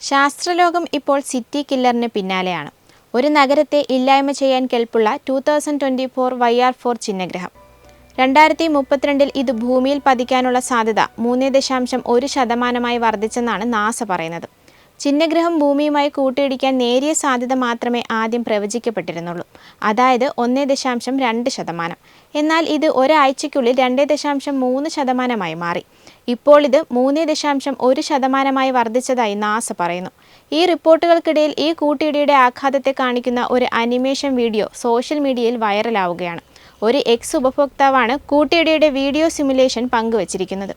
ശാസ്ത്രലോകം ഇപ്പോൾ സിറ്റി കില്ലറിന് പിന്നാലെയാണ്. ഒരു നഗരത്തെ ഇല്ലായ്മ ചെയ്യാൻ കെൽപ്പുള്ള 2024 YR4 ചിഹ്നഗ്രഹം. 2032 ഇത് ഭൂമിയിൽ പതിക്കാനുള്ള സാധ്യത 3.1% വർദ്ധിച്ചെന്നാണ് നാസ പറയുന്നത്. ചിഹ്നഗ്രഹം ഭൂമിയുമായി കൂട്ടിയിടിക്കാൻ നേരിയ സാധ്യത മാത്രമേ ആദ്യം പ്രവചിക്കപ്പെട്ടിരുന്നുള്ളൂ, അതായത് 1.2%. എന്നാൽ ഇത് ഒരാഴ്ചയ്ക്കുള്ളിൽ 2.3% മാറി. ഇപ്പോൾ ഇത് 3.1% വർദ്ധിച്ചതായി നാസ പറയുന്നു. ഈ റിപ്പോർട്ടുകൾക്കിടയിൽ ഈ കൂട്ടിയിടിയുടെ ആഘാതത്തെ കാണിക്കുന്ന ഒരു അനിമേഷൻ വീഡിയോ സോഷ്യൽ മീഡിയയിൽ വൈറലാവുകയാണ്. ഒരു എക്സ് ഉപഭോക്താവാണ് കൂട്ടിയിടിയുടെ വീഡിയോ സിമുലേഷൻ പങ്കുവച്ചിരിക്കുന്നത്.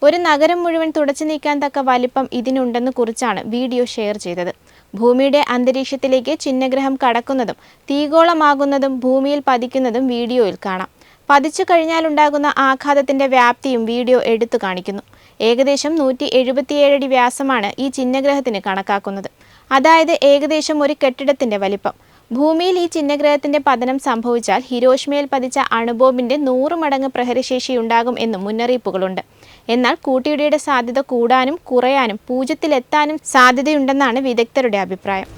ഒരു നഗരം മുഴുവൻ തുടച്ചു നീക്കാൻ തക്ക വലിപ്പം ഇതിനുണ്ടെന്ന് കുറിച്ചാണ് വീഡിയോ ഷെയർ ചെയ്തത്. ഭൂമിയുടെ അന്തരീക്ഷത്തിലേക്ക് ചിഹ്നഗ്രഹം കടക്കുന്നതും തീഗോളമാകുന്നതും ഭൂമിയിൽ പതിക്കുന്നതും വീഡിയോയിൽ കാണാം. പതിച്ചു കഴിഞ്ഞാലുണ്ടാകുന്ന ആഘാതത്തിന്റെ വ്യാപ്തിയും വീഡിയോ എടുത്തു കാണിക്കുന്നു. ഏകദേശം 177 അടി വ്യാസമാണ് ഈ ചിഹ്നഗ്രഹത്തിന് കണക്കാക്കുന്നത്, അതായത് ഏകദേശം ഒരു കെട്ടിടത്തിന്റെ വലിപ്പം. ഭൂമിയിൽ ഈ ചിഹ്നഗ്രഹത്തിന്റെ പതനം സംഭവിച്ചാൽ ഹിരോഷിമയിൽ പതിച്ച അണുബോംബിന്റെ 100 മടങ്ങ് പ്രഹരശേഷിയുണ്ടാകും എന്നും മുന്നറിയിപ്പുകളുണ്ട്. എന്നാൽ കൂട്ടിയിടിയുടെ സാധ്യത കൂടാനും കുറയാനും 0-ലെത്താനും സാധ്യതയുണ്ടെന്നാണ് വിദഗ്ധരുടെ അഭിപ്രായം.